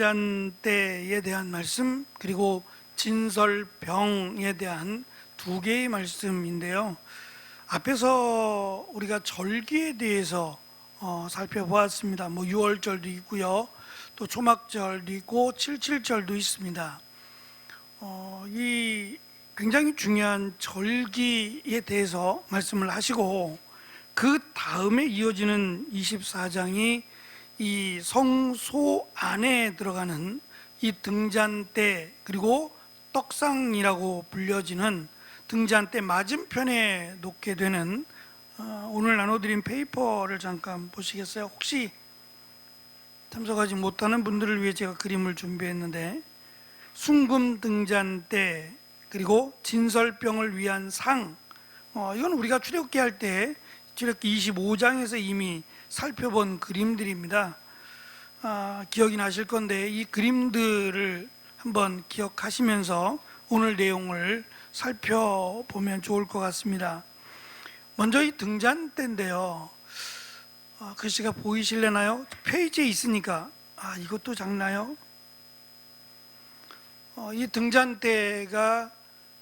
등잔대에 대한 말씀, 그리고 진설병에 대한 두 개의 말씀인데요. 앞에서 우리가 절기에 대해서 살펴보았습니다. 유월절도 있고요, 또 초막절도 있고 칠칠절도 있습니다. 이 굉장히 중요한 절기에 대해서 말씀을 하시고, 그 다음에 이어지는 24장이 이 성소 안에 들어가는 이 등잔대, 그리고 떡상이라고 불려지는 등잔대 맞은편에 놓게 되는 오늘 나눠드린 페이퍼를 잠깐 보시겠어요? 혹시 참석하지 못하는 분들을 위해 제가 그림을 준비했는데, 순금 등잔대 그리고 진설병을 위한 상, 이건 우리가 출애굽기 할 때 출애굽기 25장에서 이미 살펴본 그림들입니다. 기억이 나실 건데, 이 그림들을 한번 기억하시면서 오늘 내용을 살펴보면 좋을 것 같습니다. 먼저 이 등잔대인데요, 글씨가 보이실래나요? 페이지에 있으니까. 이것도 작나요? 이 등잔대가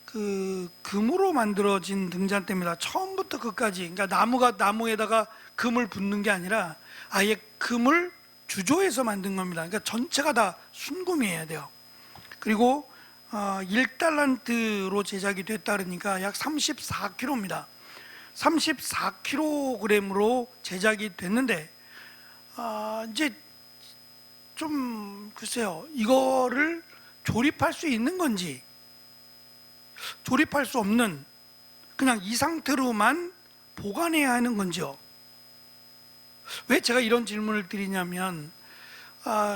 그 금으로 만들어진 등잔대입니다. 처음부터 끝까지. 그러니까 나무에다가 금을 붓는 게 아니라 아예 금을 주조해서 만든 겁니다. 그러니까 전체가 다 순금이어야 돼요. 그리고 1달란트로 제작이 됐다 그러니까 약 34kg입니다. 34kg으로 제작이 됐는데, 이제 좀 글쎄요, 이거를 조립할 수 있는 건지 조립할 수 없는, 그냥 이 상태로만 보관해야 하는 건지요. 왜 제가 이런 질문을 드리냐면,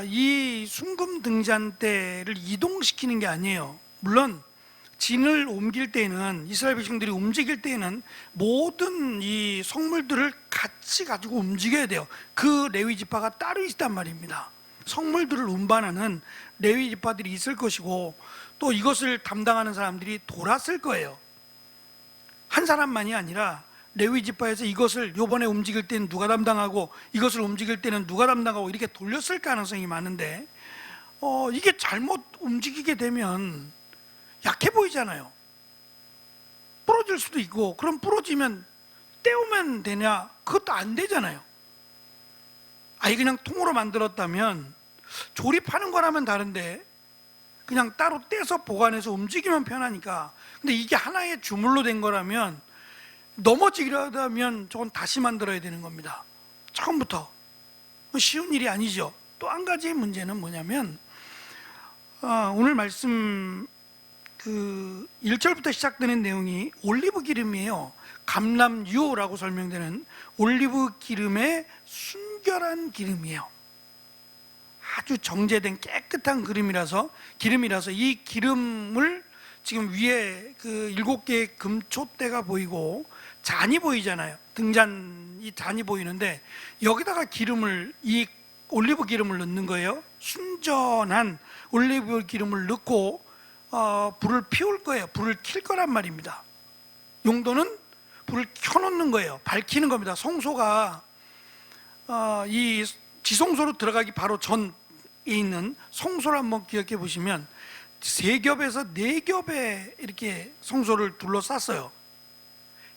이 순금 등잔대를 이동시키는 게 아니에요. 물론 진을 옮길 때는, 이스라엘 백성들이 움직일 때는 모든 이 성물들을 같이 가지고 움직여야 돼요. 그 레위 지파가 따로 있단 말입니다. 성물들을 운반하는 레위 지파들이 있을 것이고, 또 이것을 담당하는 사람들이 돌았을 거예요. 한 사람만이 아니라 레위 지파에서 이것을 요번에 움직일 때는 누가 담당하고, 이것을 움직일 때는 누가 담당하고, 이렇게 돌렸을 가능성이 많은데, 이게 잘못 움직이게 되면 약해 보이잖아요. 부러질 수도 있고, 그럼 부러지면 떼우면 되냐? 그것도 안 되잖아요. 아예 그냥 통으로 만들었다면, 조립하는 거라면 다른데 그냥 따로 떼서 보관해서 움직이면 편하니까. 근데 이게 하나의 주물로 된 거라면, 넘어지기라도 하면 저건 다시 만들어야 되는 겁니다. 처음부터. 쉬운 일이 아니죠. 또 한 가지 문제는 뭐냐면, 오늘 말씀 1절부터 시작되는 내용이 올리브 기름이에요. 감람유라고 설명되는 올리브 기름의 순결한 기름이에요. 아주 정제된 깨끗한 기름이라서 이 기름을 지금 위에 그 7개의 금촛대가 보이고 잔이 보이잖아요. 등잔이 잔이 보이는데, 여기다가 이 올리브 기름을 넣는 거예요. 순전한 올리브 기름을 넣고 불을 피울 거예요. 불을 킬 거란 말입니다. 용도는 불을 켜놓는 거예요. 밝히는 겁니다. 성소가 이 지성소로 들어가기 바로 전에 있는 성소를 한번 기억해 보시면 3겹에서 4겹에 이렇게 성소를 둘러쌌어요.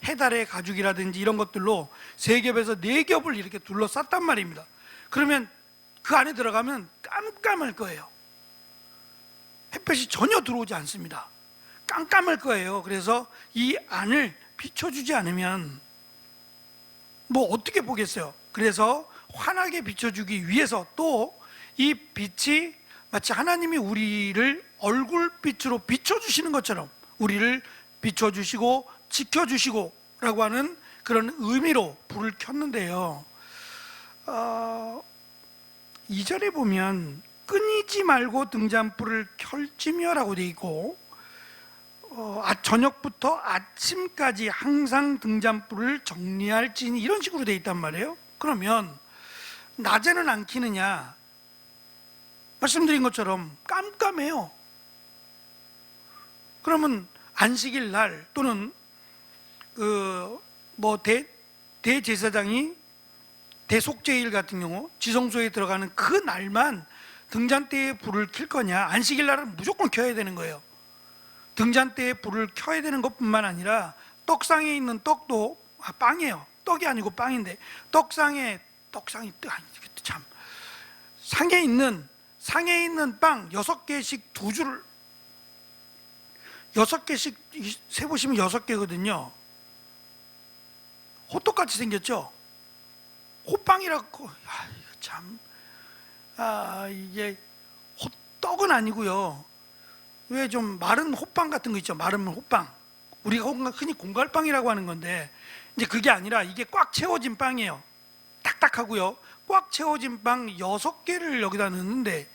해달의 가죽이라든지 이런 것들로 3겹에서 4겹을 이렇게 둘러쌌단 말입니다. 그러면 그 안에 들어가면 깜깜할 거예요. 햇볕이 전혀 들어오지 않습니다. 깜깜할 거예요. 그래서 이 안을 비춰주지 않으면 어떻게 보겠어요? 그래서 환하게 비춰주기 위해서, 또 이 빛이 마치 하나님이 우리를 얼굴빛으로 비춰주시는 것처럼 우리를 비춰주시고 지켜주시고 라고 하는 그런 의미로 불을 켰는데요, 2절에 보면 끊이지 말고 등잔불을 켤지며 라고 되어 있고, 저녁부터 아침까지 항상 등잔불을 정리할지니, 이런 식으로 되어 있단 말이에요. 그러면 낮에는 안 켜느냐? 말씀드린 것처럼 깜깜해요. 그러면 안식일 날 또는 대제사장이 대속죄일 같은 경우 지성소에 들어가는 그 날만 등잔대에 불을 켤 거냐? 안식일 날은 무조건 켜야 되는 거예요. 등잔대에 불을 켜야 되는 것뿐만 아니라 떡상에 있는 떡도 빵이에요. 떡이 아니고 빵인데 떡상이 참 상에 있는 빵 6개씩 2줄을 6개씩 세보시면 6개거든요. 호떡같이 생겼죠? 호빵이라고. 참 이게 호떡은 아니고요. 왜 좀 마른 호빵 같은 거 있죠? 마른 호빵. 우리가 흔히 공갈빵이라고 하는 건데 이제 그게 아니라 이게 꽉 채워진 빵이에요. 딱딱하고요. 꽉 채워진 빵 6개를 여기다 넣는데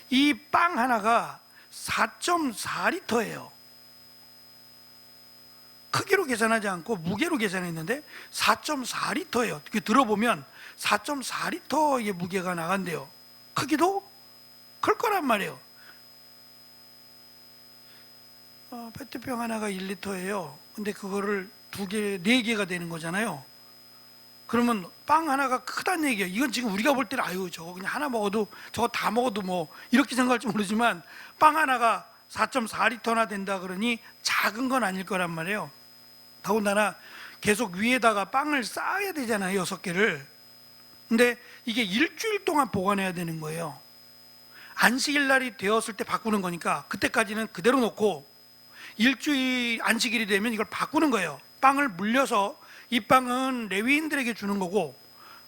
이 빵 하나가 4.4리터예요. 크기로 계산하지 않고 무게로 계산했는데 4.4리터예요. 들어보면 4.4리터의 무게가 나간대요. 크기도 클 거란 말이에요. 페트병 하나가 1리터예요. 근데 그거를 2개, 4개가 되는 거잖아요. 그러면 빵 하나가 크다는 얘기예요. 이건 지금 우리가 볼 때는 아유 저거 그냥 하나 먹어도 저거 다 먹어도 뭐 이렇게 생각할지 모르지만 빵 하나가 4.4리터나 된다 그러니 작은 건 아닐 거란 말이에요. 더군다나 계속 위에다가 빵을 쌓아야 되잖아요. 6개를. 근데 이게 일주일 동안 보관해야 되는 거예요. 안식일 날이 되었을 때 바꾸는 거니까 그때까지는 그대로 놓고 일주일 안식일이 되면 이걸 바꾸는 거예요. 빵을 물려서 이 빵은 레위인들에게 주는 거고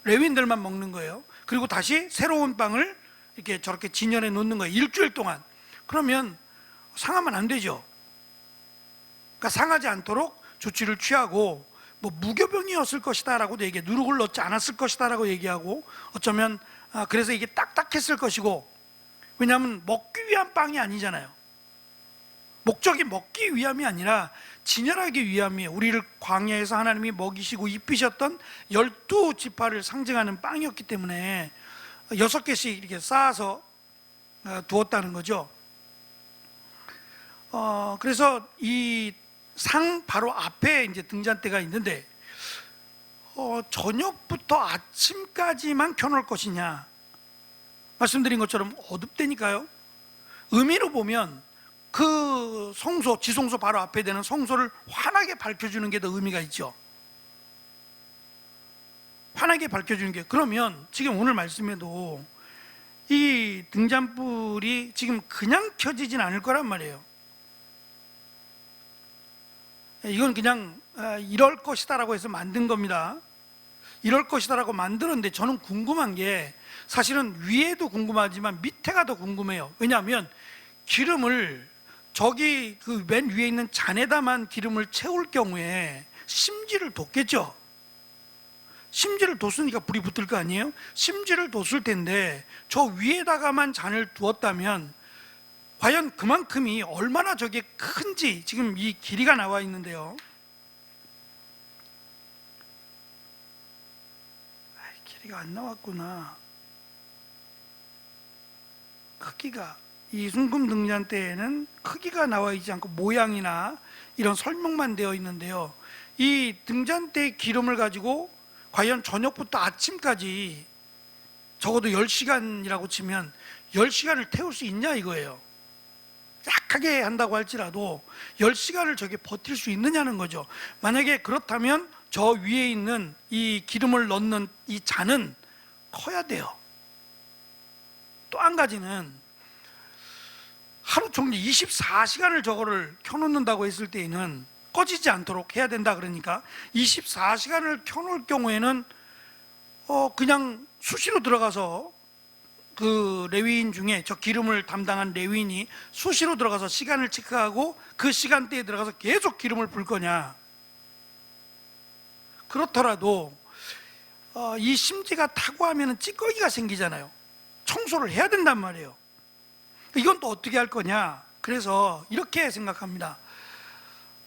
레위인들만 먹는 거예요. 그리고 다시 새로운 빵을 이렇게 저렇게 진열해 놓는 거예요. 일주일 동안. 그러면 상하면 안 되죠. 그러니까 상하지 않도록 조치를 취하고 뭐 무교병이었을 것이다 라고도 얘기해. 누룩을 넣지 않았을 것이다 라고 얘기하고 어쩌면 그래서 이게 딱딱했을 것이고 왜냐하면 먹기 위한 빵이 아니잖아요. 목적이 먹기 위함이 아니라 진열하기 위함이에요. 우리를 광야에서 하나님이 먹이시고 입히셨던 12지파를 상징하는 빵이었기 때문에 6개씩 이렇게 쌓아서 두었다는 거죠. 그래서 이 상 바로 앞에 이제 등잔대가 있는데 저녁부터 아침까지만 켜놓을 것이냐? 말씀드린 것처럼 어둡다니까요. 의미로 보면 그 성소, 지성소 바로 앞에 되는 성소를 환하게 밝혀주는 게 더 의미가 있죠. 환하게 밝혀주는 게. 그러면 지금 오늘 말씀에도 이 등잔불이 지금 그냥 켜지진 않을 거란 말이에요. 이건 그냥 이럴 것이다라고 해서 만든 겁니다. 이럴 것이다라고 만들었는데 저는 궁금한 게 사실은 위에도 궁금하지만 밑에가 더 궁금해요. 왜냐하면 기름을 저기 그 맨 위에 있는 잔에다만 기름을 채울 경우에 심지를 뒀겠죠. 심지를 뒀으니까 불이 붙을 거 아니에요? 심지를 뒀을 텐데 저 위에다가만 잔을 두었다면 과연 그만큼이 얼마나 저게 큰지 지금 이 길이가 나와 있는데요. 길이가 안 나왔구나. 크기가 이 순금 등잔대에는 크기가 나와 있지 않고 모양이나 이런 설명만 되어 있는데요. 이 등잔대 기름을 가지고 과연 저녁부터 아침까지 적어도 10시간이라고 치면 10시간을 태울 수 있냐 이거예요. 약하게 한다고 할지라도 10시간을 저게 버틸 수 있느냐는 거죠. 만약에 그렇다면 저 위에 있는 이 기름을 넣는 이 잔은 커야 돼요. 또 한 가지는 하루 종일 24시간을 저거를 켜놓는다고 했을 때에는 꺼지지 않도록 해야 된다 그러니까 24시간을 켜놓을 경우에는 그냥 수시로 들어가서 그 레위인 중에 저 기름을 담당한 레위인이 수시로 들어가서 시간을 체크하고 그 시간대에 들어가서 계속 기름을 불 거냐? 그렇더라도 이 심지가 타고 하면 찌꺼기가 생기잖아요. 청소를 해야 된단 말이에요. 이건 또 어떻게 할 거냐? 그래서 이렇게 생각합니다.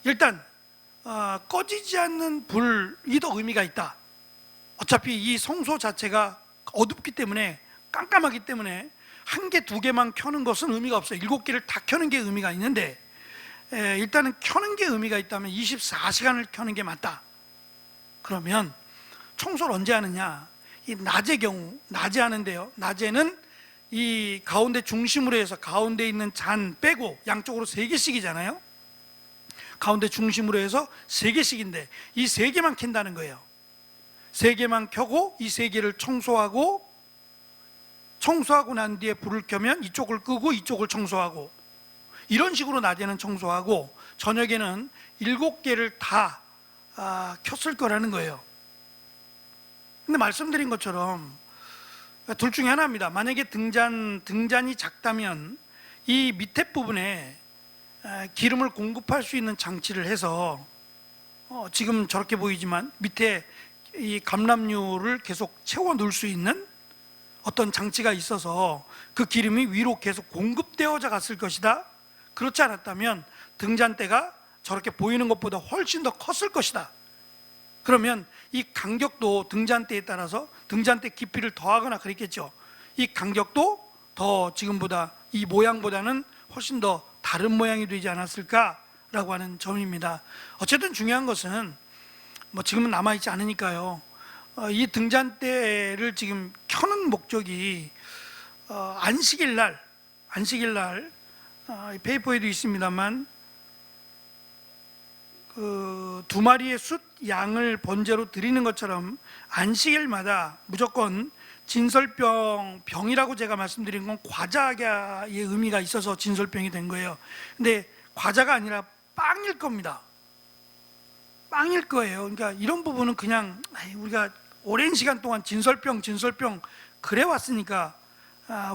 일단 꺼지지 않는 불이 더 의미가 있다. 어차피 이 성소 자체가 어둡기 때문에 깜깜하기 때문에 한 개, 2개만 켜는 것은 의미가 없어요. 7개를 다 켜는 게 의미가 있는데 일단은 켜는 게 의미가 있다면 24시간을 켜는 게 맞다. 그러면 청소를 언제 하느냐? 이 낮의 경우, 낮에 하는데요. 낮에는 이 가운데 중심으로 해서 가운데 있는 잔 빼고 양쪽으로 3개씩이잖아요. 가운데 중심으로 해서 3개씩인데 이 3개만 켠다는 거예요. 3개만 켜고 이 3개를 청소하고 난 뒤에 불을 켜면 이쪽을 끄고 이쪽을 청소하고, 이런 식으로 낮에는 청소하고 저녁에는 7개를 다 켰을 거라는 거예요. 근데 말씀드린 것처럼 둘 중에 하나입니다. 만약에 등잔이 작다면 이 밑에 부분에 기름을 공급할 수 있는 장치를 해서 지금 저렇게 보이지만 밑에 이 감람유를 계속 채워 넣을 수 있는 어떤 장치가 있어서 그 기름이 위로 계속 공급되어져 갔을 것이다. 그렇지 않았다면 등잔대가 저렇게 보이는 것보다 훨씬 더 컸을 것이다. 그러면 이 간격도 등잔대에 따라서 등잔대 깊이를 더하거나 그랬겠죠. 이 간격도 더 지금보다 이 모양보다는 훨씬 더 다른 모양이 되지 않았을까라고 하는 점입니다. 어쨌든 중요한 것은 뭐 지금은 남아있지 않으니까요. 이 등잔대를 지금 켜는 목적이 안식일날 페이퍼에도 있습니다만 그 2마리의 숫 양을 번제로 드리는 것처럼 안식일마다 무조건 진설병이라고 제가 말씀드린 건 과자의 의미가 있어서 진설병이 된 거예요. 근데 과자가 아니라 빵일 겁니다. 빵일 거예요. 그러니까 이런 부분은 그냥 우리가 오랜 시간 동안 진설병 그래 왔으니까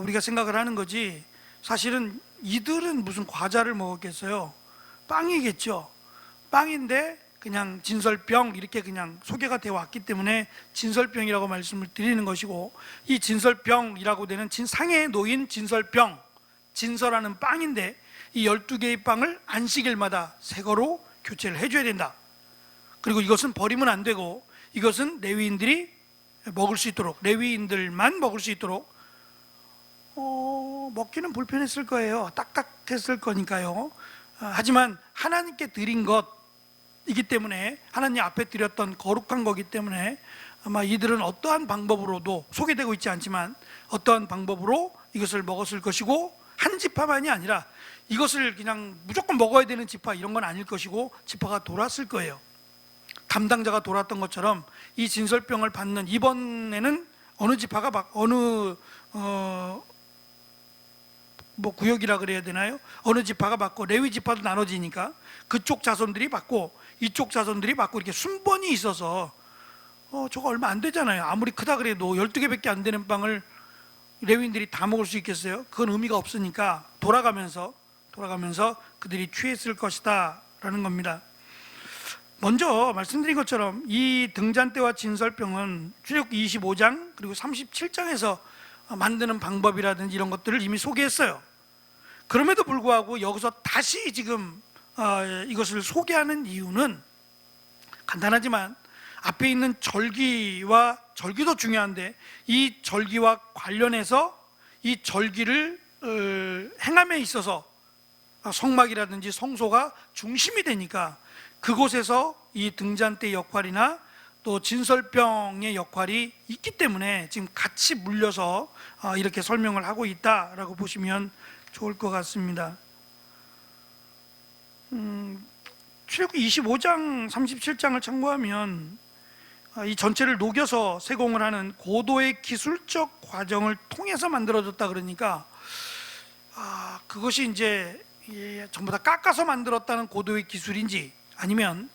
우리가 생각을 하는 거지, 사실은 이들은 무슨 과자를 먹었겠어요? 빵이겠죠. 빵인데 그냥 진설병 이렇게 그냥 소개가 되어 왔기 때문에 진설병이라고 말씀을 드리는 것이고, 이 진설병이라고 되는 상에 놓인 진설병, 진설하는 빵인데 이 12개의 빵을 안식일마다 새 거로 교체를 해줘야 된다. 그리고 이것은 버리면 안 되고 이것은 레위인들이 먹을 수 있도록, 레위인들만 먹을 수 있도록 먹기는 불편했을 거예요. 딱딱했을 거니까요. 하지만 하나님께 드린 것이기 때문에, 하나님 앞에 드렸던 거룩한 거기 때문에 아마 이들은 어떠한 방법으로도, 소개되고 있지 않지만 어떠한 방법으로 이것을 먹었을 것이고, 한 지파만이 아니라 이것을 그냥 무조건 먹어야 되는 지파 이런 건 아닐 것이고 지파가 돌았을 거예요. 담당자가 돌았던 것처럼 이 진설병을 받는, 이번에는 어느 지파가 뭐 구역이라 그래야 되나요? 어느 지파가 받고 레위 지파도 나눠지니까 그쪽 자손들이 받고 이쪽 자손들이 받고 이렇게 순번이 있어서 저거 얼마 안 되잖아요. 아무리 크다 그래도 12개밖에 안 되는 빵을 레위인들이 다 먹을 수 있겠어요? 그건 의미가 없으니까 돌아가면서 그들이 취했을 것이다 라는 겁니다. 먼저 말씀드린 것처럼 이 등잔대와 진설병은 출애굽기 25장 그리고 37장에서 만드는 방법이라든지 이런 것들을 이미 소개했어요. 그럼에도 불구하고 여기서 다시 지금 이것을 소개하는 이유는 간단하지만 앞에 있는 절기도 중요한데 이 절기와 관련해서 이 절기를 행함에 있어서 성막이라든지 성소가 중심이 되니까 그곳에서 이 등잔대 역할이나 또 진설병의 역할이 있기 때문에 지금 같이 물려서 이렇게 설명을 하고 있다라고 보시면 좋을 것 같습니다. 출애굽기 25장 37장을 참고하면 이 전체를 녹여서 세공을 하는 고도의 기술적 과정을 통해서 만들어졌다 그러니까 그것이 이제 전부 다 깎아서 만들었다는 고도의 기술인지, 아니면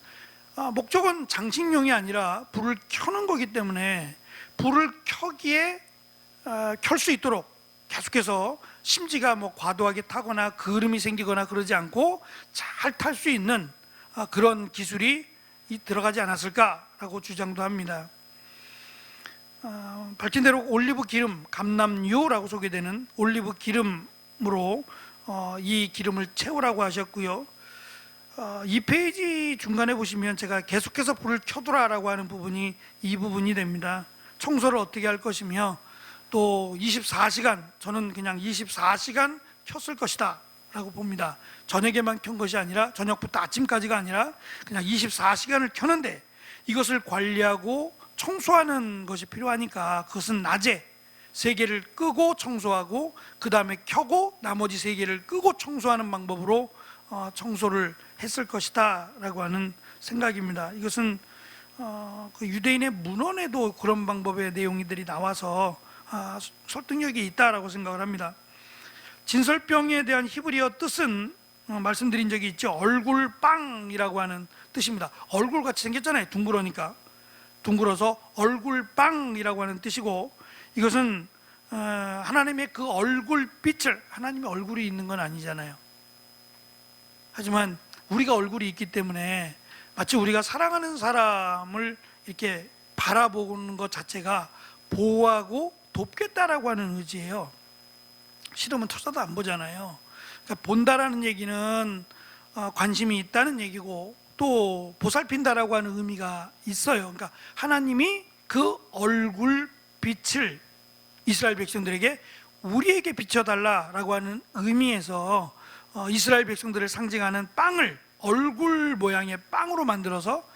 목적은 장식용이 아니라 불을 켜는 거기 때문에 불을 켜기에 켤 수 있도록 계속해서 심지가 뭐 과도하게 타거나 그름이 생기거나 그러지 않고 잘 탈 수 있는 그런 기술이 들어가지 않았을까라고 주장도 합니다. 밝힌 대로 올리브 기름, 감람유라고 소개되는 올리브 기름으로 이 기름을 채우라고 하셨고요. 이 페이지 중간에 보시면 제가 계속해서 불을 켜두라라고 하는 부분이 이 부분이 됩니다. 청소를 어떻게 할 것이며 또 24시간, 저는 그냥 24시간 켰을 것이다 라고 봅니다. 저녁에만 켠 것이 아니라, 저녁부터 아침까지가 아니라 그냥 24시간을 켜는데 이것을 관리하고 청소하는 것이 필요하니까 그것은 낮에, 3개를 끄고 청소하고 그 다음에 켜고 나머지 3개를 끄고 청소하는 방법으로 청소를 했을 것이다 라고 하는 생각입니다. 이것은 그 유대인의 문헌에도 그런 방법의 내용들이 나와서 설득력이 있다라고 생각을 합니다. 진설병에 대한 히브리어 뜻은 말씀드린 적이 있죠. 얼굴빵이라고 하는 뜻입니다. 얼굴같이 생겼잖아요. 둥그러니까 둥그러서 얼굴빵이라고 하는 뜻이고, 이것은 하나님의 그 얼굴빛을, 하나님의 얼굴이 있는 건 아니잖아요. 하지만 우리가 얼굴이 있기 때문에 마치 우리가 사랑하는 사람을 이렇게 바라보는 것 자체가 보호하고 돕겠다라고 하는 의지예요. 싫으면 쳐다도 안 보잖아요. 그러니까 본다라는 얘기는 관심이 있다는 얘기고, 또 보살핀다라고 하는 의미가 있어요. 그러니까 하나님이 그 얼굴빛을 이스라엘 백성들에게 우리에게 비춰달라라고 하는 의미에서 이스라엘 백성들을 상징하는 빵을 얼굴 모양의 빵으로 만들어서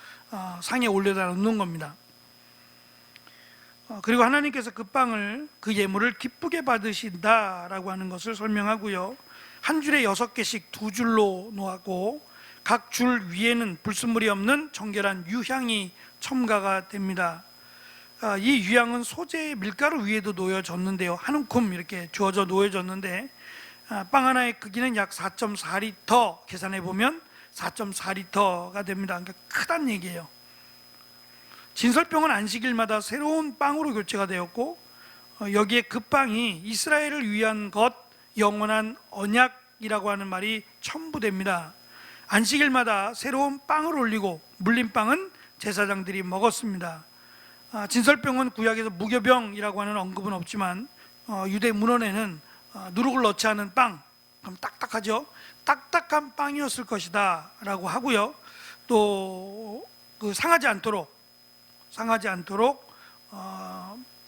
상에 올려다 놓는 겁니다. 그리고 하나님께서 그 빵을, 그 예물을 기쁘게 받으신다라고 하는 것을 설명하고요. 한 줄에 6개씩 2줄로 놓았고 각 줄 위에는 불순물이 없는 정결한 유향이 첨가가 됩니다. 이 유향은 소재의 밀가루 위에도 놓여졌는데요. 한 움큼 이렇게 주어져 놓여졌는데, 빵 하나의 크기는 약 4.4리터 계산해 보면 4.4리터가 됩니다. 그러니까 크다는 얘기예요. 진설병은 안식일마다 새로운 빵으로 교체가 되었고, 여기에 그 빵이 이스라엘을 위한 것, 영원한 언약이라고 하는 말이 첨부됩니다. 안식일마다 새로운 빵을 올리고 물린 빵은 제사장들이 먹었습니다. 진설병은 구약에서 무교병이라고 하는 언급은 없지만 유대 문헌에는 누룩을 넣지 않은 빵, 그럼 딱딱하죠? 딱딱한 빵이었을 것이다 라고 하고요. 또 그 상하지 않도록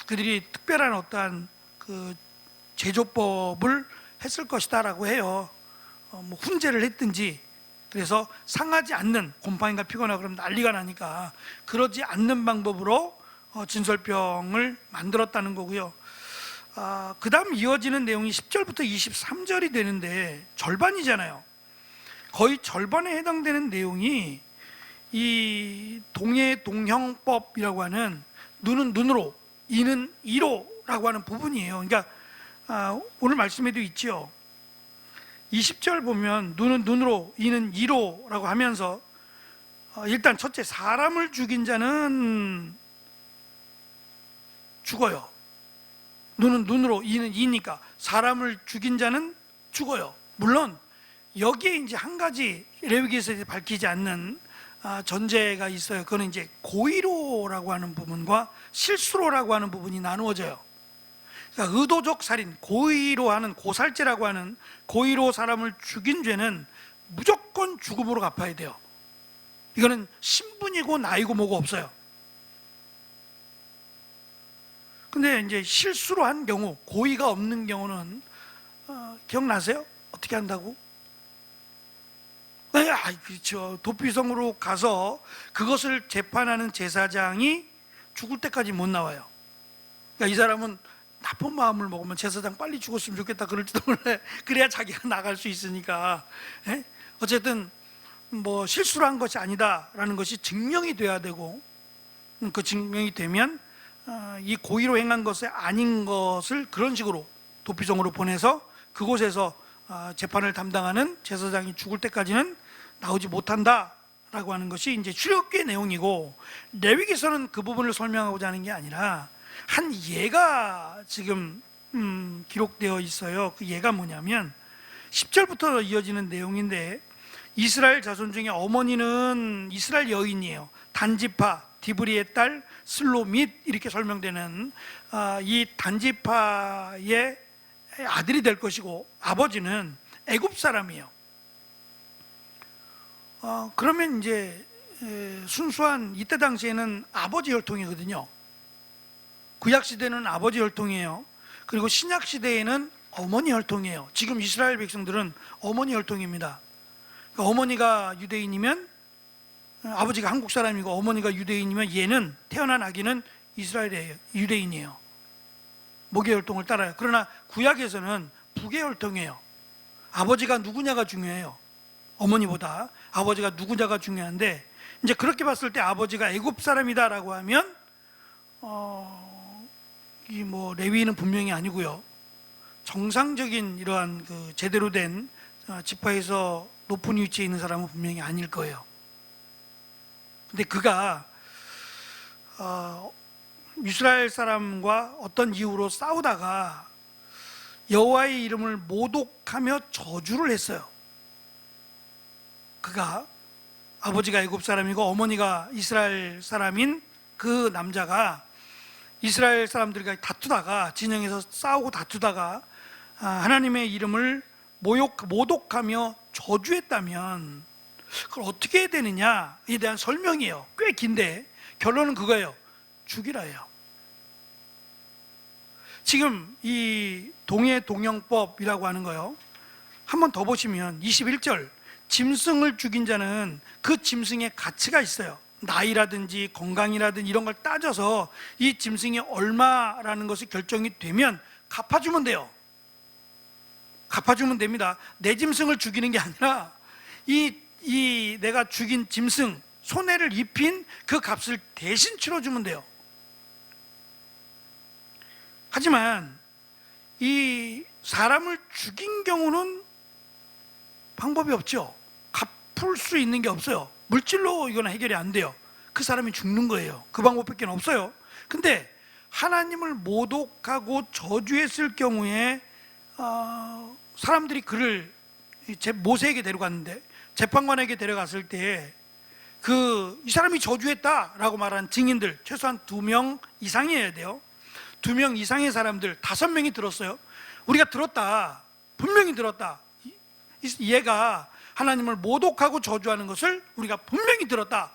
그들이 특별한 어떠한 그 제조법을 했을 것이다 라고 해요. 뭐 훈제를 했든지, 그래서 상하지 않는, 곰팡이가 피거나 그러면 난리가 나니까 그러지 않는 방법으로 진설병을 만들었다는 거고요. 그 다음 이어지는 내용이 10절부터 23절이 되는데 절반이잖아요. 거의 절반에 해당되는 내용이 이 동해동형법이라고 하는 눈은 눈으로, 이는 이로라고 하는 부분이에요. 그러니까 오늘 말씀에도 있죠. 20절 보면 눈은 눈으로, 이는 이로라고 하면서 일단 첫째, 사람을 죽인 자는 죽어요. 눈은 눈으로, 이는 이니까 사람을 죽인 자는 죽어요. 물론 여기에 이제 한 가지 레위기에서 밝히지 않는 전제가 있어요. 그거는 이제 고의로라고 하는 부분과 실수로라고 하는 부분이 나누어져요. 그러니까 의도적 살인, 고의로 하는 고살죄라고 하는 고의로 사람을 죽인 죄는 무조건 죽음으로 갚아야 돼요. 이거는 신분이고 나이고 뭐고 없어요. 근데 이제 실수로 한 경우, 고의가 없는 경우는 기억나세요? 어떻게 한다고? 그렇죠. 도피성으로 가서 그것을 재판하는 제사장이 죽을 때까지 못 나와요. 그러니까 이 사람은 나쁜 마음을 먹으면 제사장 빨리 죽었으면 좋겠다 그럴지도 몰라요. 그래야 자기가 나갈 수 있으니까. 어쨌든 뭐 실수를 한 것이 아니다라는 것이 증명이 돼야 되고, 그 증명이 되면 이 고의로 행한 것이 아닌 것을 그런 식으로 도피성으로 보내서 그곳에서 재판을 담당하는 제사장이 죽을 때까지는 나오지 못한다라고 하는 것이 이제 출애굽기의 내용이고, 레위기서는 그 부분을 설명하고자 하는 게 아니라 한 예가 지금 기록되어 있어요. 그 예가 뭐냐면 10절부터 이어지는 내용인데, 이스라엘 자손 중에 어머니는 이스라엘 여인이에요. 단지파 디브리의 딸 슬로밋, 이렇게 설명되는 이 단지파의 아들이 될 것이고, 아버지는 애굽 사람이에요. 그러면 이제 순수한, 이때 당시에는 아버지 혈통이거든요. 구약 시대는 아버지 혈통이에요. 그리고 신약 시대에는 어머니 혈통이에요. 지금 이스라엘 백성들은 어머니 혈통입니다. 그러니까 어머니가 유대인이면, 아버지가 한국 사람이고 어머니가 유대인이면 얘는, 태어난 아기는 이스라엘이에요. 유대인이에요. 목의 혈통을 따라요. 그러나 구약에서는 북의 혈통이에요. 아버지가 누구냐가 중요해요. 어머니보다 아버지가 누구냐가 중요한데, 이제 그렇게 봤을 때 아버지가 애굽 사람이다라고 하면 이 뭐 레위인은 분명히 아니고요. 정상적인 이러한 그 제대로 된 지파에서 높은 위치에 있는 사람은 분명히 아닐 거예요. 근데 그가 이스라엘 사람과 어떤 이유로 싸우다가 여호와의 이름을 모독하며 저주를 했어요. 그가 아버지가 애굽 사람이고 어머니가 이스라엘 사람인 그 남자가 이스라엘 사람들과 다투다가, 진영에서 싸우고 다투다가 하나님의 이름을 모독하며 저주했다면 그걸 어떻게 해야 되느냐에 대한 설명이에요. 꽤 긴데 결론은 그거예요. 죽이라예요. 지금 이 동해동영법이라고 하는 거요, 한 번 더 보시면 21절, 짐승을 죽인 자는 그 짐승의 가치가 있어요. 나이라든지 건강이라든지 이런 걸 따져서 이 짐승이 얼마라는 것이 결정이 되면 갚아주면 돼요. 갚아주면 됩니다. 내 짐승을 죽이는 게 아니라 이 내가 죽인 짐승, 손해를 입힌 그 값을 대신 치러주면 돼요. 하지만 이 사람을 죽인 경우는 방법이 없죠. 갚을 수 있는 게 없어요. 물질로 이거는 해결이 안 돼요. 그 사람이 죽는 거예요. 그 방법밖에 없어요. 근데 하나님을 모독하고 저주했을 경우에 사람들이 그를 모세에게 데려갔는데, 재판관에게 데려갔을 때 이 사람이 저주했다라고 말한 증인들 최소한 2명 이상이어야 돼요. 2명 이상의 사람들, 5명이 들었어요. 우리가 들었다, 분명히 들었다, 얘가 하나님을 모독하고 저주하는 것을 우리가 분명히 들었다.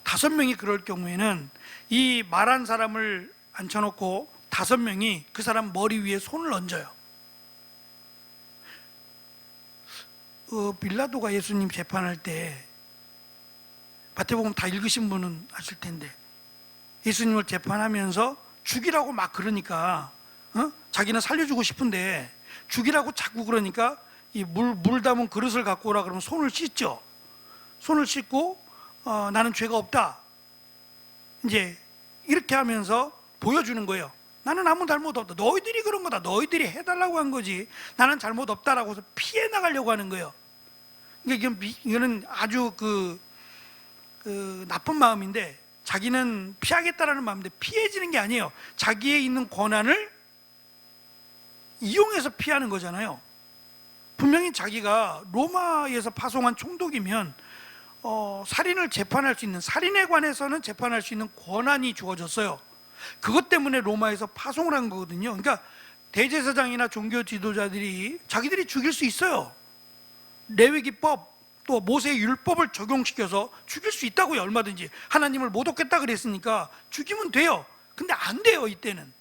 5명이 그럴 경우에는 이 말한 사람을 앉혀놓고 5명이 그 사람 머리 위에 손을 얹어요. 빌라도가 예수님 재판할 때, 마태복음 다 읽으신 분은 아실 텐데, 예수님을 재판하면서 죽이라고 막 그러니까 자기는 살려주고 싶은데 죽이라고 자꾸 그러니까 이 물 담은 그릇을 갖고 오라 그러면 손을 씻죠. 손을 씻고 나는 죄가 없다, 이제 이렇게 하면서 보여주는 거예요. 나는 아무 잘못 없다. 너희들이 그런 거다. 너희들이 해달라고 한 거지. 나는 잘못 없다라고 해서 피해 나가려고 하는 거예요. 이거는 아주 그 나쁜 마음인데, 자기는 피하겠다라는 마음인데 피해지는 게 아니에요. 자기의 있는 권한을 이용해서 피하는 거잖아요. 분명히 자기가 로마에서 파송한 총독이면 살인을 재판할 수 있는, 살인에 관해서는 재판할 수 있는 권한이 주어졌어요. 그것 때문에 로마에서 파송을 한 거거든요. 그러니까 대제사장이나 종교 지도자들이 자기들이 죽일 수 있어요. 레위기법 또 모세의 율법을 적용시켜서 죽일 수 있다고요. 얼마든지. 하나님을 모독했다 그랬으니까 죽이면 돼요. 근데 안 돼요. 이때는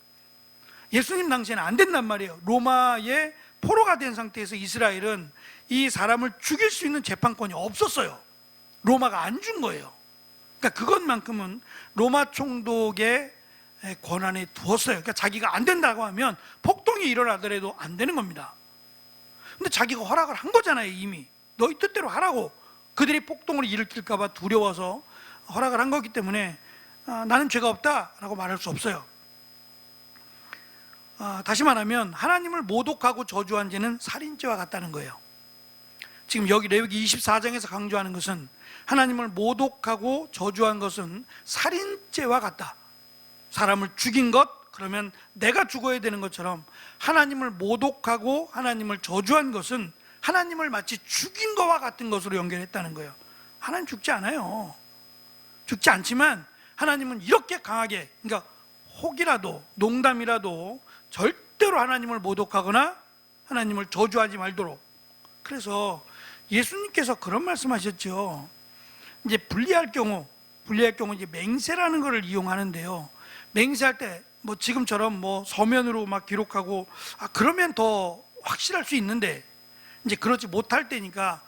예수님 당시에는 안 된단 말이에요. 로마의 포로가 된 상태에서 이스라엘은 이 사람을 죽일 수 있는 재판권이 없었어요. 로마가 안 준 거예요. 그러니까 그것만큼은 로마 총독의 권한에 두었어요. 그러니까 자기가 안 된다고 하면 폭동이 일어나더라도 안 되는 겁니다. 근데 자기가 허락을 한 거잖아요. 이미 너희 뜻대로 하라고. 그들이 폭동을 일으킬까 봐 두려워서 허락을 한 거기 때문에 나는 죄가 없다라고 말할 수 없어요. 다시 말하면 하나님을 모독하고 저주한 죄는 살인죄와 같다는 거예요. 지금 여기 레위기 24장에서 강조하는 것은 하나님을 모독하고 저주한 것은 살인죄와 같다. 사람을 죽인 것, 그러면 내가 죽어야 되는 것처럼 하나님을 모독하고 하나님을 저주한 것은 하나님을 마치 죽인 것과 같은 것으로 연결했다는 거예요. 하나님 죽지 않아요. 죽지 않지만 하나님은 이렇게 강하게, 그러니까 혹이라도 농담이라도 절대로 하나님을 모독하거나 하나님을 저주하지 말도록. 그래서 예수님께서 그런 말씀하셨죠. 이제 불리할 경우 이제 맹세라는 것을 이용하는데요. 맹세할 때 뭐 지금처럼 뭐 서면으로 막 기록하고 그러면 더 확실할 수 있는데, 이제 그렇지 못할 때니까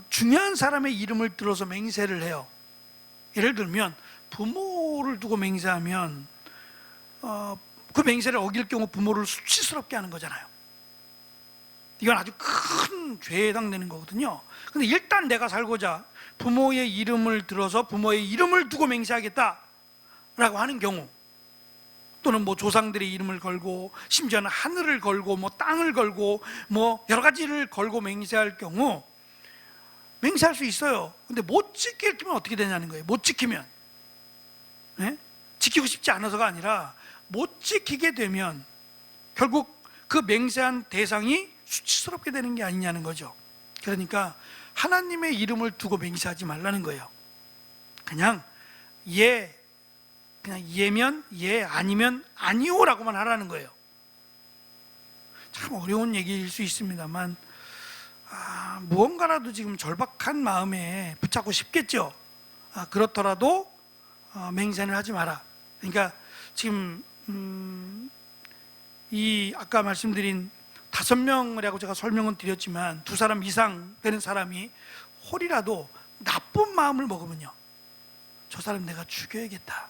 중요한 사람의 이름을 들어서 맹세를 해요. 예를 들면 부모를 두고 맹세하면 그 맹세를 어길 경우 부모를 수치스럽게 하는 거잖아요. 이건 아주 큰 죄에 해당되는 거거든요. 근데 일단 내가 살고자 부모의 이름을 들어서 부모의 이름을 두고 맹세하겠다라고 하는 경우, 또는 뭐 조상들의 이름을 걸고 심지어는 하늘을 걸고 뭐 땅을 걸고 뭐 여러 가지를 걸고 맹세할 경우 맹세할 수 있어요. 근데 못 지키면 어떻게 되냐는 거예요. 못 지키면, 네? 지키고 싶지 않아서가 아니라 못 지키게 되면 결국 그 맹세한 대상이 수치스럽게 되는 게 아니냐는 거죠. 그러니까 하나님의 이름을 두고 맹세하지 말라는 거예요. 그냥 예면 예, 아니면 아니오라고만 하라는 거예요. 참 어려운 얘기일 수 있습니다만 무언가라도 지금 절박한 마음에 붙잡고 싶겠죠. 그렇더라도 맹세는 하지 마라. 그러니까 지금 이 아까 말씀드린 5명이라고 제가 설명은 드렸지만 2사람 이상 되는 사람이 혹이라도 나쁜 마음을 먹으면요, 저 사람 내가 죽여야겠다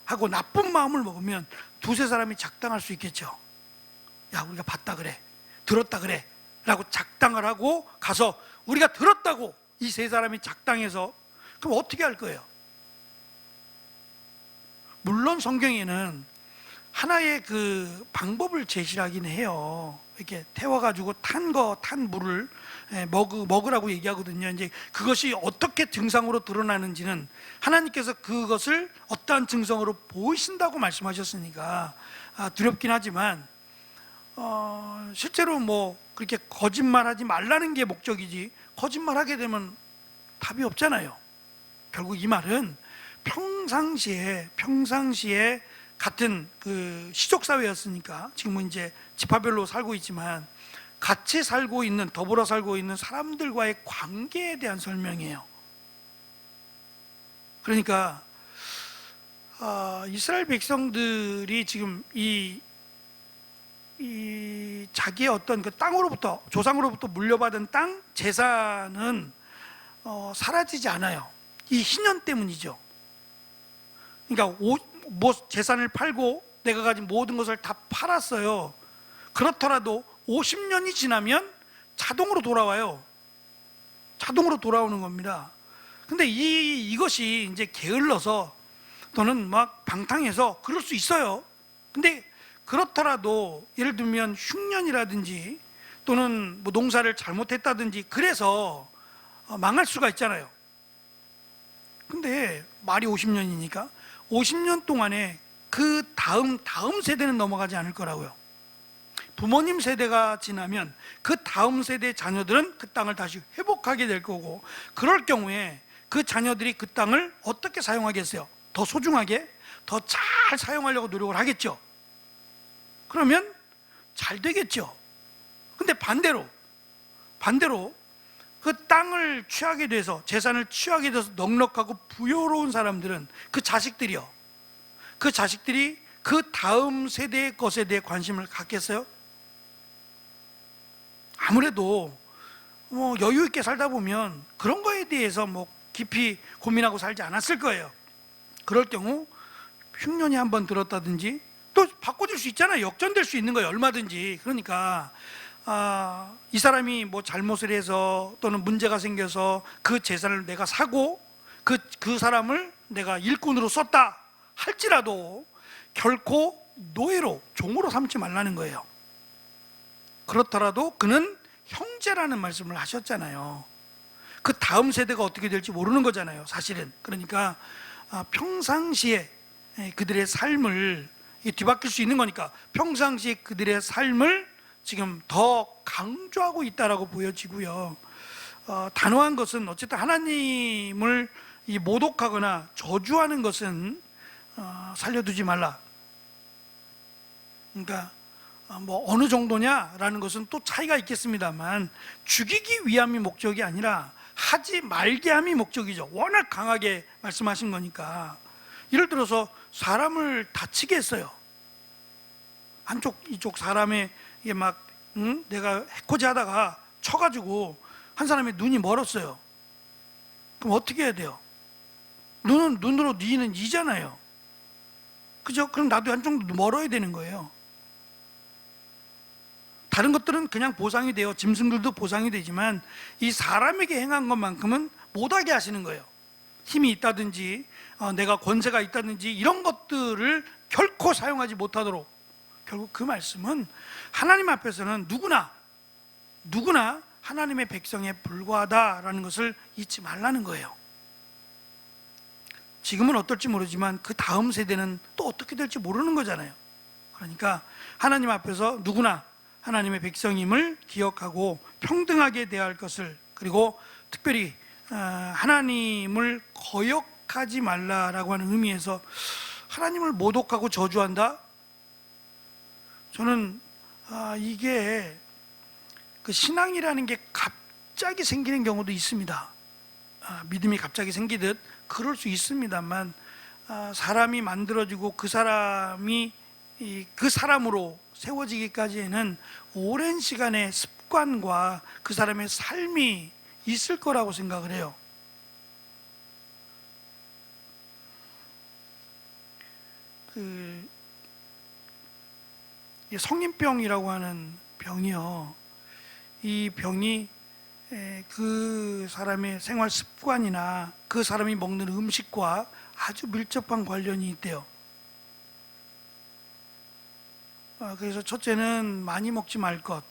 하고 나쁜 마음을 먹으면 2-3사람이 작당할 수 있겠죠. 야, 우리가 봤다 그래, 들었다 그래 라고 작당을 하고 가서 우리가 들었다고 이 3사람이 작당해서, 그럼 어떻게 할 거예요? 물론 성경에는 하나의 그 방법을 제시하긴 해요. 이렇게 태워가지고 탄 물을 먹으라고 얘기하거든요. 이제 그것이 어떻게 증상으로 드러나는지는 하나님께서 그것을 어떠한 증상으로 보이신다고 말씀하셨으니까 두렵긴 하지만 실제로 뭐 그렇게 거짓말하지 말라는 게 목적이지, 거짓말하게 되면 답이 없잖아요. 결국 이 말은 평상시에 같은 그 시족 사회였으니까, 지금은 이제 지파별로 살고 있지만 같이 살고 있는, 더불어 살고 있는 사람들과의 관계에 대한 설명이에요. 그러니까 이스라엘 백성들이 지금 이 자기의 어떤 그 땅으로부터, 조상으로부터 물려받은 땅 재산은 사라지지 않아요. 이 희년 때문이죠. 그러니까 뭐 재산을 팔고 내가 가진 모든 것을 다 팔았어요. 그렇더라도 50년이 지나면 자동으로 돌아와요. 자동으로 돌아오는 겁니다. 근데 이것이 이제 게을러서 또는 막 방탕해서 그럴 수 있어요. 근데 그렇더라도 예를 들면 흉년이라든지 또는 뭐 농사를 잘못했다든지 그래서 망할 수가 있잖아요. 근데 말이 50년이니까 50년 동안에 그 다음 세대는 넘어가지 않을 거라고요. 부모님 세대가 지나면 그 다음 세대 자녀들은 그 땅을 다시 회복하게 될 거고, 그럴 경우에 그 자녀들이 그 땅을 어떻게 사용하겠어요? 더 소중하게, 더 잘 사용하려고 노력을 하겠죠. 그러면 잘 되겠죠. 근데 반대로 그 땅을 취하게 돼서, 재산을 취하게 돼서 넉넉하고 부여로운 사람들은 그 자식들이 그 다음 세대의 것에 대해 관심을 갖겠어요? 아무래도 뭐 여유 있게 살다 보면 그런 거에 대해서 뭐 깊이 고민하고 살지 않았을 거예요. 그럴 경우 흉년이 한번 들었다든지 또 바꿔줄 수 있잖아요. 역전될 수 있는 거예요, 얼마든지. 그러니까 이 사람이 뭐 잘못을 해서 또는 문제가 생겨서 그 재산을 내가 사고 그 사람을 내가 일꾼으로 썼다 할지라도 결코 노예로, 종으로 삼지 말라는 거예요. 그렇더라도 그는 형제라는 말씀을 하셨잖아요. 그 다음 세대가 어떻게 될지 모르는 거잖아요, 사실은. 그러니까 평상시에 그들의 삶을 뒤바뀔 수 있는 거니까 평상시에 그들의 삶을 지금 더 강조하고 있다라고 보여지고요. 단호한 것은 어쨌든 하나님을 모독하거나 저주하는 것은 살려두지 말라. 그러니까 뭐 어느 정도냐라는 것은 또 차이가 있겠습니다만, 죽이기 위함이 목적이 아니라 하지 말게 함이 목적이죠. 워낙 강하게 말씀하신 거니까. 예를 들어서 사람을 다치게 했어요. 한쪽 이쪽 사람의 이게 막 내가 해코지 하다가 쳐가지고 한 사람의 눈이 멀었어요. 그럼 어떻게 해야 돼요? 눈으로 니는 이잖아요. 그죠? 그럼 나도 한 정도 멀어야 되는 거예요. 다른 것들은 그냥 보상이 돼요. 짐승들도 보상이 되지만 이 사람에게 행한 것만큼은 못하게 하시는 거예요. 힘이 있다든지 내가 권세가 있다든지 이런 것들을 결코 사용하지 못하도록. 결국 그 말씀은 하나님 앞에서는 누구나 하나님의 백성에 불과하다라는 것을 잊지 말라는 거예요. 지금은 어떨지 모르지만 그 다음 세대는 또 어떻게 될지 모르는 거잖아요. 그러니까 하나님 앞에서 누구나 하나님의 백성임을 기억하고 평등하게 대할 것을, 그리고 특별히 하나님을 거역하지 말라라고 하는 의미에서 하나님을 모독하고 저주한다? 저는 이게 그 신앙이라는 게 갑자기 생기는 경우도 있습니다. 믿음이 갑자기 생기듯 그럴 수 있습니다만, 사람이 만들어지고 그 사람이 그 사람으로 세워지기까지에는 오랜 시간의 습관과 그 사람의 삶이 있을 거라고 생각을 해요. 성인병이라고 하는 병이요, 이 병이 그 사람의 생활 습관이나 그 사람이 먹는 음식과 아주 밀접한 관련이 있대요. 그래서 첫째는 많이 먹지 말 것,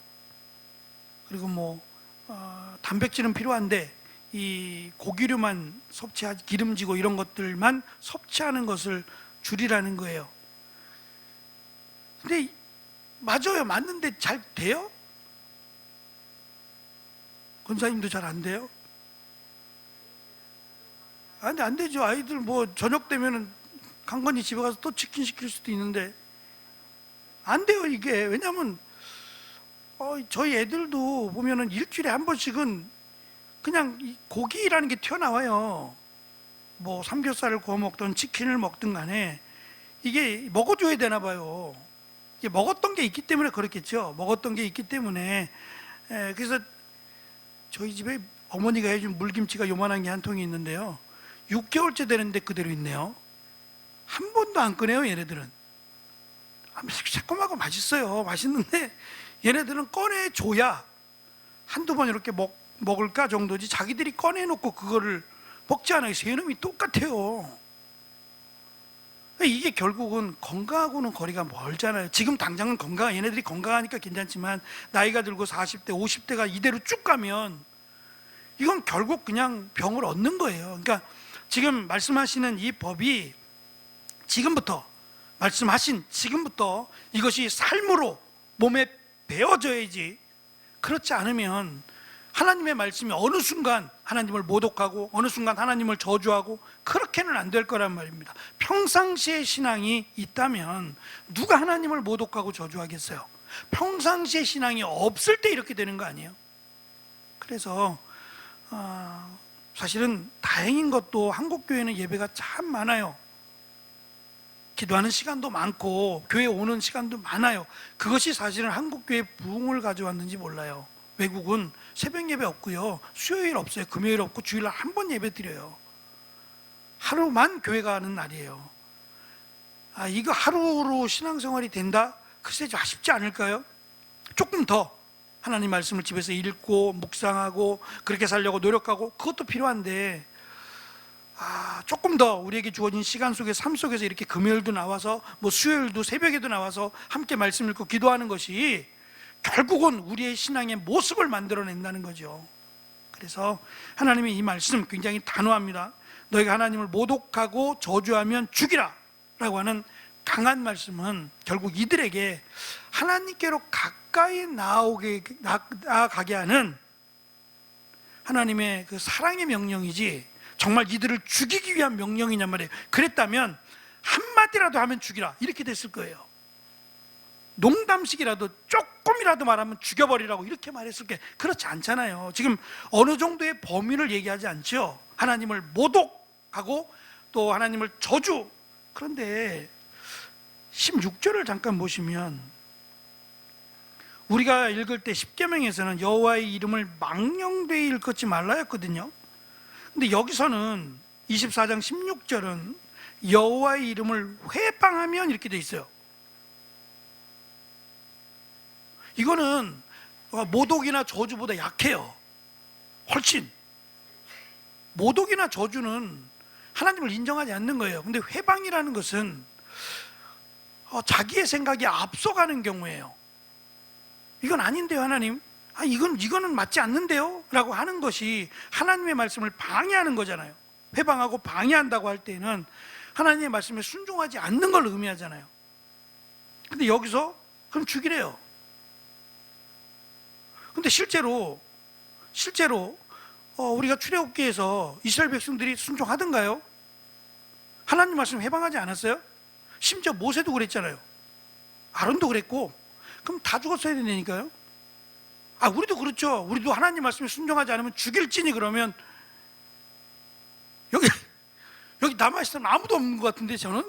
그리고 단백질은 필요한데 이 고기류만 섭취하지, 기름지고 이런 것들만 섭취하는 것을 줄이라는 거예요. 근데 맞아요. 맞는데 잘 돼요? 권사님도 잘 안 돼요? 근데 안 되죠. 아이들 저녁 되면은 강건히 집에 가서 또 치킨 시킬 수도 있는데 안 돼요, 이게. 왜냐하면 저희 애들도 보면은 일주일에 한 번씩은 그냥 이 고기라는 게 튀어나와요. 삼겹살을 구워 먹든 치킨을 먹든 간에 이게 먹어줘야 되나 봐요. 이게 먹었던 게 있기 때문에 그렇겠죠. 먹었던 게 있기 때문에. 그래서 저희 집에 어머니가 해준 물김치가 요만한 게 한 통이 있는데요, 6개월째 되는데 그대로 있네요. 한 번도 안 꺼내요, 얘네들은. 새콤하고 맛있어요. 맛있는데 얘네들은 꺼내줘야 한두 번 이렇게 먹을까 정도지, 자기들이 꺼내놓고 그거를 먹지 않아요. 세 놈이 똑같아요. 이게 결국은 건강하고는 거리가 멀잖아요. 지금 당장은 얘네들이 건강하니까 괜찮지만 나이가 들고 40대, 50대가 이대로 쭉 가면 이건 결국 그냥 병을 얻는 거예요. 그러니까 지금 말씀하시는 이 법이 말씀하신 지금부터 이것이 삶으로 몸에 배어져야지, 그렇지 않으면 하나님의 말씀이 어느 순간 하나님을 모독하고 어느 순간 하나님을 저주하고 그렇게는 안 될 거란 말입니다. 평상시에 신앙이 있다면 누가 하나님을 모독하고 저주하겠어요? 평상시에 신앙이 없을 때 이렇게 되는 거 아니에요? 그래서 사실은 다행인 것도 한국교회는 예배가 참 많아요. 기도하는 시간도 많고 교회 오는 시간도 많아요. 그것이 사실은 한국교회의 부흥을 가져왔는지 몰라요. 외국은 새벽 예배 없고요, 수요일 없어요, 금요일 없고 주일날 한 번 예배 드려요. 하루만 교회가 하는 날이에요. 이거 하루로 신앙생활이 된다? 글쎄 좀 아쉽지 않을까요? 조금 더 하나님 말씀을 집에서 읽고 묵상하고 그렇게 살려고 노력하고 그것도 필요한데, 조금 더 우리에게 주어진 시간 속에, 삶 속에서 이렇게 금요일도 나와서 수요일도 새벽에도 나와서 함께 말씀 읽고 기도하는 것이 결국은 우리의 신앙의 모습을 만들어낸다는 거죠. 그래서 하나님의 이 말씀 굉장히 단호합니다. 너희가 하나님을 모독하고 저주하면 죽이라 라고 하는 강한 말씀은 결국 이들에게 하나님께로 가까이 나아가게 하는 하나님의 그 사랑의 명령이지, 정말 이들을 죽이기 위한 명령이냔 말이에요. 그랬다면 한마디라도 하면 죽이라 이렇게 됐을 거예요. 농담식이라도 조금이라도 말하면 죽여버리라고 이렇게 말했을 게, 그렇지 않잖아요. 지금 어느 정도의 범위를 얘기하지 않죠. 하나님을 모독하고 또 하나님을 저주. 그런데 16절을 잠깐 보시면 우리가 읽을 때 십계명에서는 여호와의 이름을 망령되이 일컫지 말라 했거든요. 근데 여기서는 24장 16절은 여호와의 이름을 회방하면 이렇게 돼 있어요. 이거는 모독이나 저주보다 약해요. 훨씬. 모독이나 저주는 하나님을 인정하지 않는 거예요. 근데 회방이라는 것은 자기의 생각이 앞서가는 경우예요. 이건 아닌데요, 하나님. 이거는 맞지 않는데요? 라고 하는 것이 하나님의 말씀을 방해하는 거잖아요. 회방하고 방해한다고 할 때는 하나님의 말씀에 순종하지 않는 걸 의미하잖아요. 근데 여기서 그럼 죽이래요. 근데 실제로 우리가 출애굽기에서 이스라엘 백성들이 순종하던가요? 하나님 말씀 회방하지 않았어요? 심지어 모세도 그랬잖아요. 아론도 그랬고. 그럼 다 죽었어야 된다니까요. 우리도 그렇죠. 우리도 하나님 말씀에 순종하지 않으면 죽일지니. 그러면 여기 남아있으면 아무도 없는 것 같은데 저는.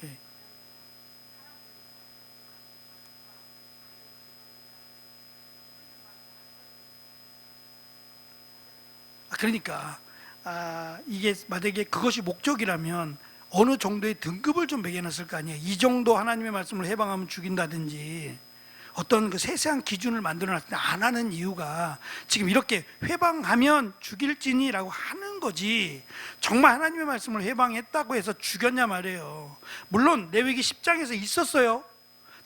예. 그러니까 이게 만약에 그것이 목적이라면 어느 정도의 등급을 좀 매겨놨을 거 아니에요. 이 정도 하나님의 말씀을 해방하면 죽인다든지 어떤 그 세세한 기준을 만들어놨을 때 안 하는 이유가 지금 이렇게 회방하면 죽일지니라고 하는 거지, 정말 하나님의 말씀을 해방했다고 해서 죽였냐 말이에요. 물론 레위기 10장에서 있었어요.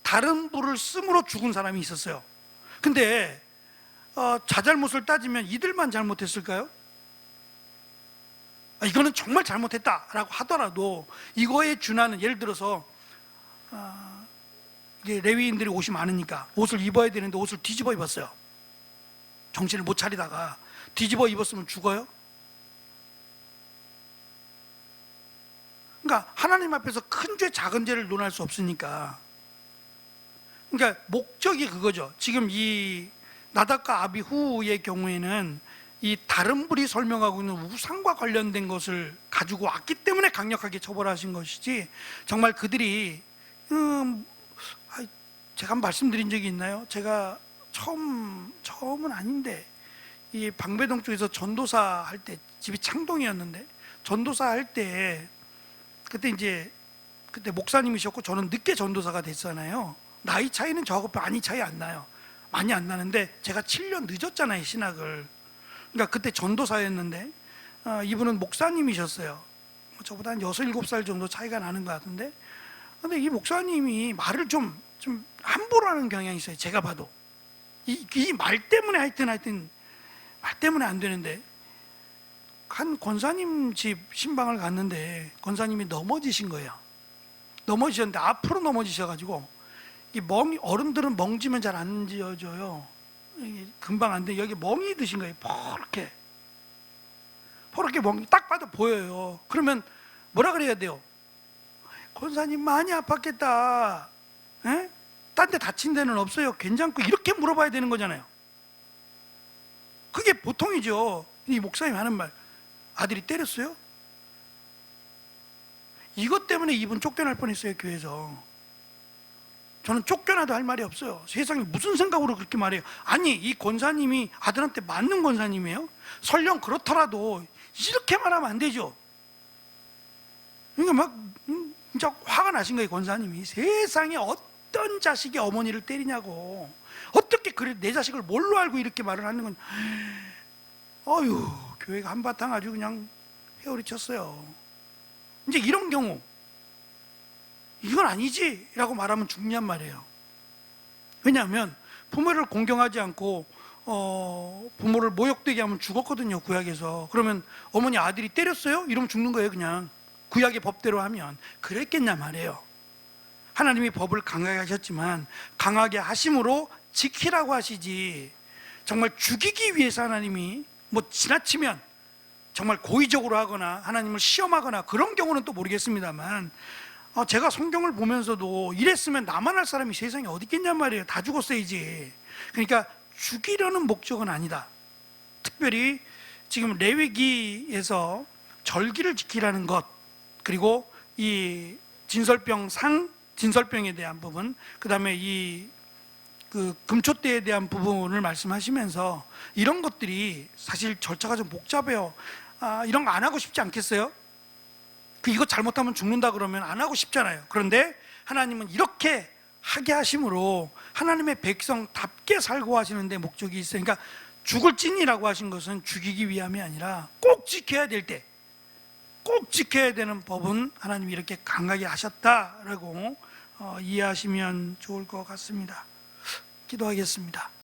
다른 불을 씀으로 죽은 사람이 있었어요. 근데 자잘못을 따지면 이들만 잘못했을까요? 이거는 정말 잘못했다라고 하더라도 이거에 준하는, 예를 들어서 이제 레위인들이 옷이 많으니까 옷을 입어야 되는데 옷을 뒤집어 입었어요. 정신을 못 차리다가 뒤집어 입었으면 죽어요? 그러니까 하나님 앞에서 큰 죄 작은 죄를 논할 수 없으니까, 그러니까 목적이 그거죠. 지금 이 나답과 아비후의 경우에는 이 다른 불이 설명하고 있는 우상과 관련된 것을 가지고 왔기 때문에 강력하게 처벌하신 것이지, 정말 그들이 제가 한번 말씀드린 적이 있나요? 제가 처음은 아닌데 이 방배동 쪽에서 전도사 할 때, 집이 창동이었는데 전도사 할 때 그때 목사님이셨고 저는 늦게 전도사가 됐잖아요. 나이 차이는 저하고 많이 차이 안 나요. 많이 안 나는데 제가 7년 늦었잖아요, 신학을. 그러니까 그때 전도사였는데 이분은 목사님이셨어요. 저보다 한 6, 7살 정도 차이가 나는 것 같은데, 근데 이 목사님이 말을 좀 함부로 하는 경향이 있어요. 제가 봐도 이 말 때문에 하여튼 말 때문에 안 되는데, 한 권사님 집 신방을 갔는데 권사님이 넘어지신 거예요. 넘어지셨는데 앞으로 넘어지셔가지고, 이 멍이, 어른들은 멍지면 잘 안 지어져요. 금방 안 돼. 여기 멍이 드신 거예요. 포렇게 멍이 딱 봐도 보여요. 그러면 뭐라 그래야 돼요? 권사님 많이 아팠겠다. 딴 데 다친 데는 없어요? 괜찮고? 이렇게 물어봐야 되는 거잖아요. 그게 보통이죠. 이 목사님 하는 말, 아들이 때렸어요? 이것 때문에 이분 쫓겨날 뻔했어요, 교회에서. 저는 쫓겨나도 할 말이 없어요. 세상에 무슨 생각으로 그렇게 말해요? 아니, 이 권사님이 아들한테 맞는 권사님이에요? 설령 그렇더라도 이렇게 말하면 안 되죠. 그러니까 막 진짜 화가 나신 거예요, 권사님이. 세상에 어떤 자식이 어머니를 때리냐고, 어떻게 그래, 내 자식을 뭘로 알고 이렇게 말을 하는 건. 어휴, 교회가 한바탕 아주 그냥 회오리 쳤어요. 이제 이런 경우, 이건 아니지 라고 말하면 죽냔 말이에요. 왜냐하면 부모를 공경하지 않고 부모를 모욕되게 하면 죽었거든요, 구약에서. 그러면 어머니 아들이 때렸어요? 이러면 죽는 거예요, 그냥. 구약의 법대로 하면. 그랬겠냐 말이에요. 하나님이 법을 강하게 하셨지만 강하게 하심으로 지키라고 하시지, 정말 죽이기 위해서 하나님이 뭐 지나치면 정말 고의적으로 하거나 하나님을 시험하거나 그런 경우는 또 모르겠습니다만, 제가 성경을 보면서도 이랬으면 나만 할 사람이 세상에 어디 있겠냔 말이에요. 다 죽었어야지. 그러니까 죽이려는 목적은 아니다. 특별히 지금 레위기에서 절기를 지키라는 것, 그리고 이 진설병에 대한 부분, 그 다음에 그 금초대에 대한 부분을 말씀하시면서 이런 것들이 사실 절차가 좀 복잡해요. 이런 거 안 하고 싶지 않겠어요? 이거 잘못하면 죽는다 그러면 안 하고 싶잖아요. 그런데 하나님은 이렇게 하게 하심으로 하나님의 백성답게 살고 하시는데 목적이 있어요. 그러니까 죽을 찐이라고 하신 것은 죽이기 위함이 아니라 꼭 지켜야 될 때, 꼭 지켜야 되는 법은 하나님이 이렇게 강하게 하셨다라고 이해하시면 좋을 것 같습니다. 기도하겠습니다.